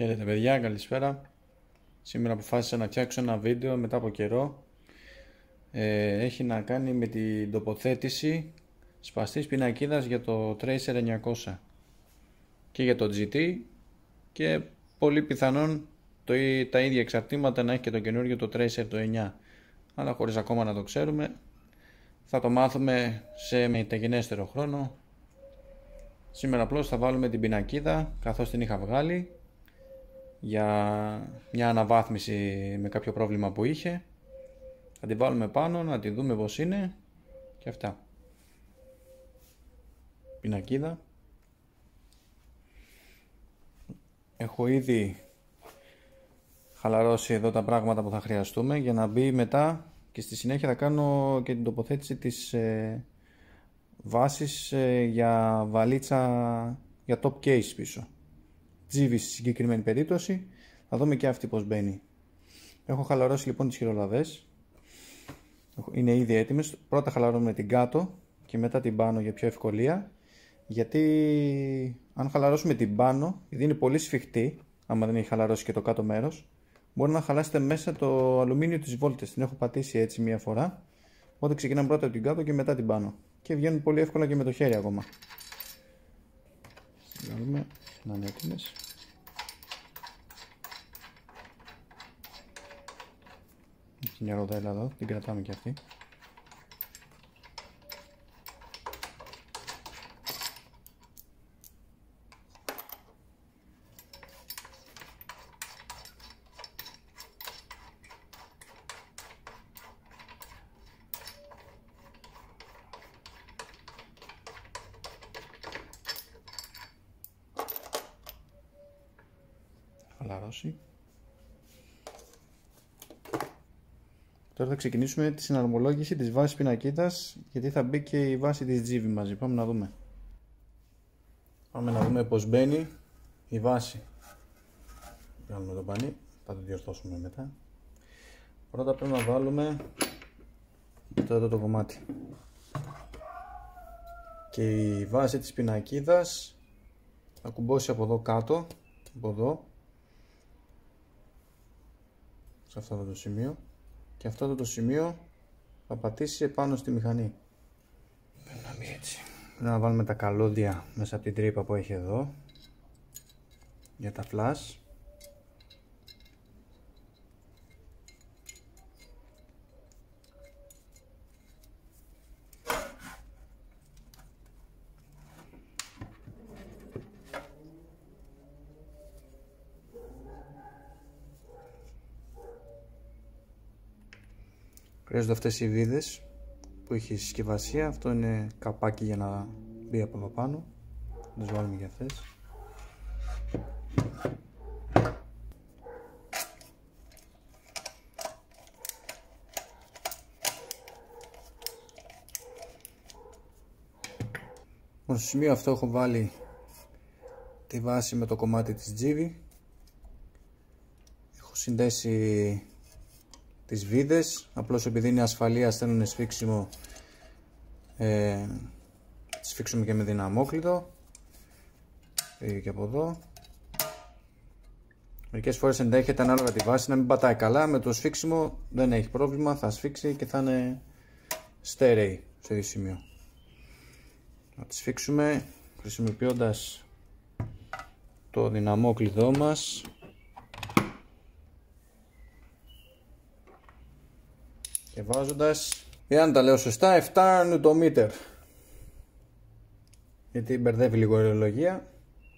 Χαίρετε παιδιά, καλησπέρα. Σήμερα αποφάσισα να φτιάξω ένα βίντεο μετά από καιρό. Έχει να κάνει με την τοποθέτηση σπαστής πινακίδας για το Tracer 900 και για το GT, και πολύ πιθανόν τα ίδια εξαρτήματα να έχει και το καινούργιο το Tracer το 9, αλλά χωρίς ακόμα να το ξέρουμε. Θα το μάθουμε σε μεταγενέστερο χρόνο. Σήμερα απλώς θα βάλουμε την πινακίδα καθώς την είχα βγάλει για μια αναβάθμιση με κάποιο πρόβλημα που είχε. Θα την βάλουμε πάνω, να τη δούμε πως είναι και αυτά. Πινακίδα. Έχω ήδη χαλαρώσει εδώ τα πράγματα που θα χρειαστούμε για να μπει μετά, και στη συνέχεια θα κάνω και την τοποθέτηση της βάσης για βαλίτσα για top case πίσω. GV στη συγκεκριμένη περίπτωση. Θα δούμε και αυτή πως μπαίνει. Έχω χαλαρώσει λοιπόν τις χειρολαβές. Είναι ήδη έτοιμες. Πρώτα χαλαρώνουμε την κάτω και μετά την πάνω για πιο ευκολία. Γιατί αν χαλαρώσουμε την πάνω, επειδή είναι πολύ σφιχτή, άμα δεν έχει χαλαρώσει και το κάτω μέρος, μπορεί να χαλάσετε μέσα το αλουμίνιο της βόλτες. Την έχω πατήσει έτσι μία φορά. Οπότε ξεκινάμε πρώτα από την κάτω και μετά την πάνω. Και βγαίνουν πολύ εύκολα και με το χέρι ακόμα. Βγάλουμε να είναι έτοιμες. Έχει μια ροδέλα εδώ, την κρατάμε και αυτή. Χαλαρώσει. Τώρα θα ξεκινήσουμε τη συναρμολόγηση της βάσης πινακίδας, γιατί θα μπει και η βάση της GV μαζί. Πάμε να δούμε. Πάμε να δούμε πως μπαίνει η βάση. Βγάλουμε το πανί, θα το διορθώσουμε μετά. Πρώτα πρέπει να βάλουμε εδώ το κομμάτι. Και η βάση της πινακίδας θα κουμπώσει από εδώ κάτω, από εδώ, σε αυτό το σημείο. Και αυτό το σημείο θα πατήσει επάνω στη μηχανή. Περνάμε έτσι. Πρέπει να βάλουμε τα καλώδια μέσα από την τρύπα που έχει εδώ για τα flash. Χρειάζονται αυτές οι βίδες που έχει συσκευασία. Αυτό είναι καπάκι για να μπει από εδώ πάνω. Θα τις βάλουμε για αυτές. Στο σημείο αυτό έχω βάλει τη βάση με το κομμάτι της GV. Έχω συνδέσει τις βίδες, απλώς επειδή είναι ασφαλείας θέλουν σφίξιμο, σφίξουμε και με δυναμόκλητο και από εδώ. Μερικές φορές ενδέχεται ανάλογα τη βάση να μην πατάει καλά, με το σφίξιμο δεν έχει πρόβλημα, θα σφίξει και θα είναι στέρεη στο ίδιο σημείο. Να τη σφίξουμε χρησιμοποιώντας το δυναμόκλειδό μας. Και βάζοντας, εάν τα λέω σωστά, 7 Nm. Γιατί μπερδεύει λίγο η ορολογία.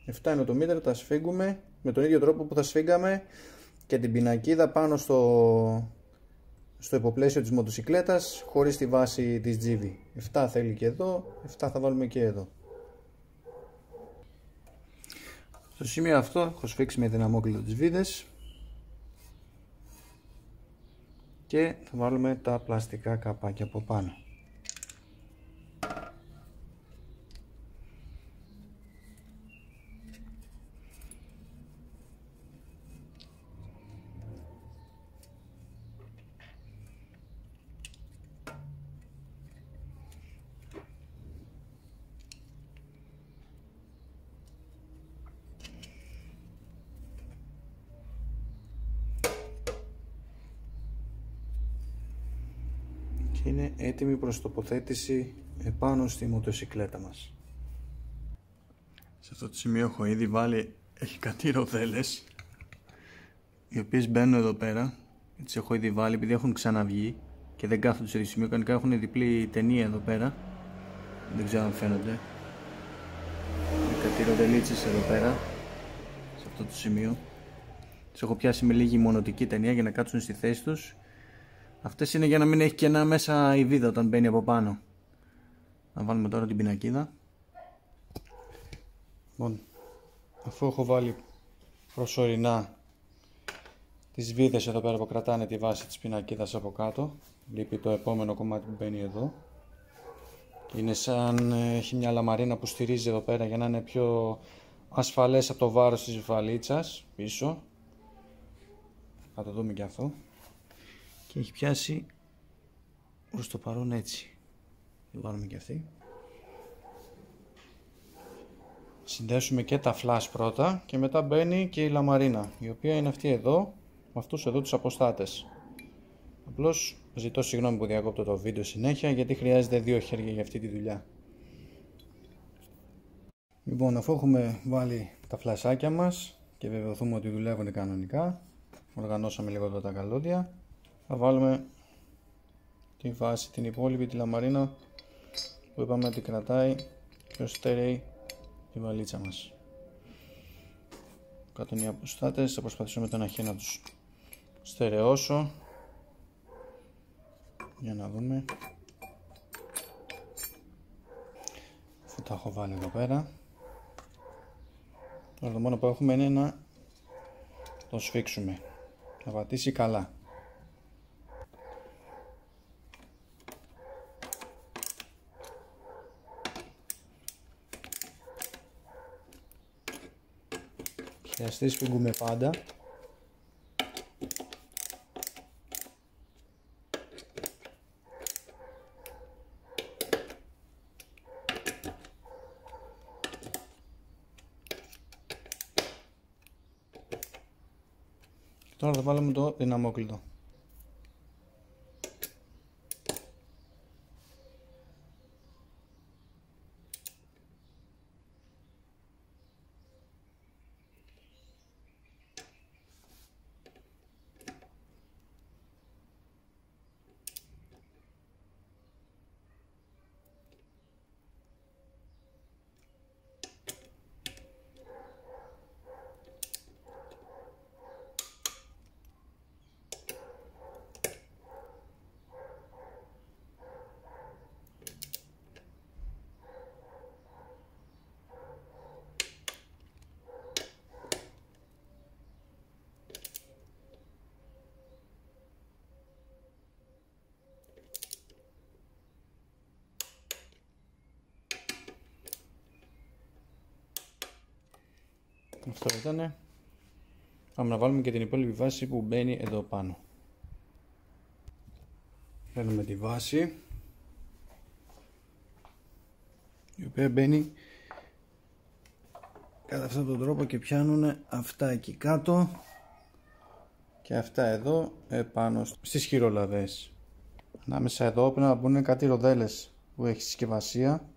7 Nm τα σφίγγουμε με τον ίδιο τρόπο που θα σφίγγαμε και την πινακίδα πάνω στο υποπλαίσιο της μοτοσικλέτας, χωρίς τη βάση της GV. 7 θέλει και εδώ, 7 θα βάλουμε και εδώ. Στο σημείο αυτό έχω σφίξει με δυναμόκλητο τις βίδες. Και θα βάλουμε τα πλαστικά καπάκια από πάνω. και είναι έτοιμη προς τοποθέτηση επάνω στη μοτοσυκλέτα μας. Σε αυτό το σημείο έχω ήδη βάλει, έχει κάτι ροδέλες οι οποίες μπαίνουν εδώ πέρα, τις έχω ήδη βάλει επειδή έχουν ξαναβγεί και δεν κάθονται σε ίδιο σημείο, κανονικά έχουν διπλή ταινία εδώ πέρα, δεν ξέρω αν φαίνονται. Κάτι ροδελίτσες εδώ πέρα, σε αυτό το σημείο. Τις έχω πιάσει με λίγη μονοτική ταινία για να κάτσουν στη θέση τους. Αυτές είναι για να μην έχει κενά μέσα η βίδα όταν μπαίνει από πάνω. Να βάλουμε τώρα την πινακίδα. Λοιπόν, αφού έχω βάλει προσωρινά τις βίδες εδώ πέρα που κρατάνε τη βάση της πινακίδας από κάτω, λείπει το επόμενο κομμάτι που μπαίνει εδώ. Είναι σαν έχει μια λαμαρίνα που στηρίζει εδώ πέρα για να είναι πιο ασφαλές από το βάρος της βαλίτσας πίσω. Θα το δούμε και αυτό. Και έχει πιάσει προς το παρόν έτσι. Θα βάλουμε και αυτή. Συνδέσουμε και τα flash πρώτα και μετά μπαίνει και η λαμαρίνα, η οποία είναι αυτή εδώ, με αυτούς εδώ τους αποστάτες. Απλώς ζητώ συγγνώμη που διακόπτω το βίντεο συνέχεια, γιατί χρειάζεται δύο χέρια για αυτή τη δουλειά. Λοιπόν, αφού έχουμε βάλει τα φλασάκια μας και βεβαιωθούμε ότι δουλεύουν κανονικά, οργανώσαμε λίγο εδώ τα καλώδια, θα βάλουμε τη βάση, την υπόλοιπη, τη λαμαρίνα που είπαμε ότι κρατάει πιο στέρεη τη βαλίτσα μας. Κάτω είναι οι αποστάτες, θα προσπαθήσω με τον αχή να τους στερεώσω για να δούμε. Αφού τα έχω βάλει εδώ πέρα, τώρα το μόνο που έχουμε είναι να το σφίξουμε, να πατήσει καλά. Χρειαστεί σφίγγουμε πάντα. Τώρα θα βάλουμε το δυναμόκλητο. Αυτό ήτανε. Πάμε να βάλουμε και την υπόλοιπη βάση που μπαίνει εδώ πάνω. Παίρνουμε τη βάση, η οποία μπαίνει κατά αυτόν τον τρόπο και πιάνουν αυτά εκεί κάτω και αυτά εδώ επάνω στις χειρολαβές. Ανάμεσα εδώ πρέπει να μπουν κάτι ροδέλες που έχει συσκευασία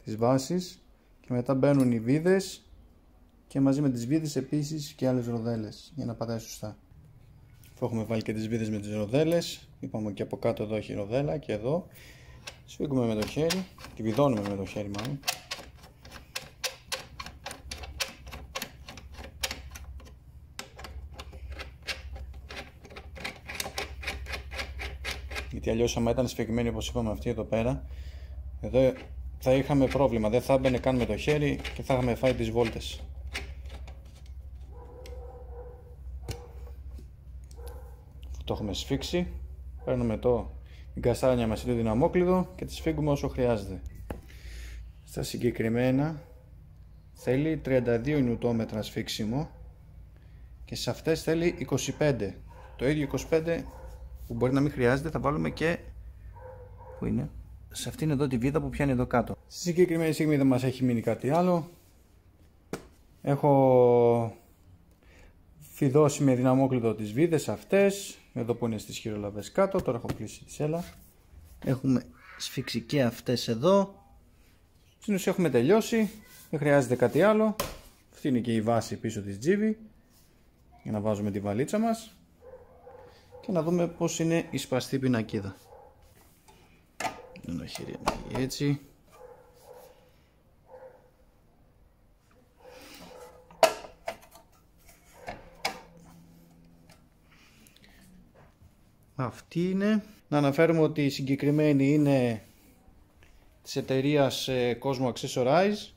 της βάσης και μετά μπαίνουν οι βίδες και μαζί με τις βίδες επίσης και άλλες ροδέλες για να πατάει σωστά. Αφού έχουμε βάλει και τις βίδες με τις ροδέλες, είπαμε και από κάτω εδώ έχει ροδέλα και εδώ, σφίγγουμε με το χέρι, τη βιδώνουμε με το χέρι μάλλον. Γιατί αλλιώς άμα ήταν σφιγμένη όπως είπαμε αυτή εδώ πέρα, εδώ θα είχαμε πρόβλημα, δεν θα έμπαινε καν με το χέρι και θα είχαμε φάει τις βόλτες. Το έχουμε σφίξει, παίρνουμε την καστάνια μας ή το δυναμόκλειδο και τη σφίγγουμε όσο χρειάζεται. Στα συγκεκριμένα θέλει 32 νιουτόμετρα σφίξιμο και σε αυτές θέλει 25. Το ίδιο 25 που μπορεί να μην χρειάζεται θα βάλουμε και που είναι σε αυτήν εδώ τη βίδα που πιάνει εδώ κάτω. Στη συγκεκριμένη στιγμή δεν μας έχει μείνει κάτι άλλο. Έχω φιδώσει με δυναμόκλειδο τις βίδες αυτές εδώ που είναι στις χειρολαβές κάτω. Τώρα έχω κλείσει τη σέλα Έχουμε σφίξει και αυτές εδώ. Στην ουσία έχουμε τελειώσει, δεν χρειάζεται κάτι άλλο. Αυτή είναι και η βάση πίσω της τζίβη για να βάζουμε τη βαλίτσα μας και να δούμε πως είναι η σπαστή πινακίδα. Ένα χέρι έτσι. Αυτή είναι. Να αναφέρουμε ότι η συγκεκριμένη είναι της εταιρείας Cosmo Accessorize.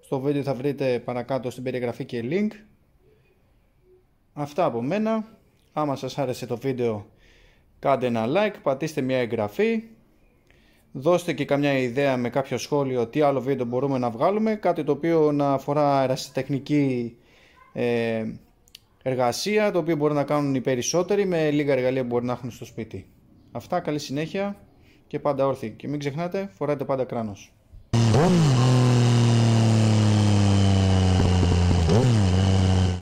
Στο βίντεο θα βρείτε παρακάτω στην περιγραφή και link. Αυτά από μένα. Άμα σας άρεσε το βίντεο κάντε ένα like, πατήστε μια εγγραφή. Δώστε και καμιά ιδέα με κάποιο σχόλιο τι άλλο βίντεο μπορούμε να βγάλουμε. Κάτι το οποίο να αφορά αερασιτεχνική εργασία, το οποίο μπορεί να κάνουν οι περισσότεροι με λίγα εργαλεία που μπορεί να έχουν στο σπίτι. Αυτά, καλή συνέχεια και πάντα όρθιοι. Και μην ξεχνάτε, φοράτε πάντα κράνος.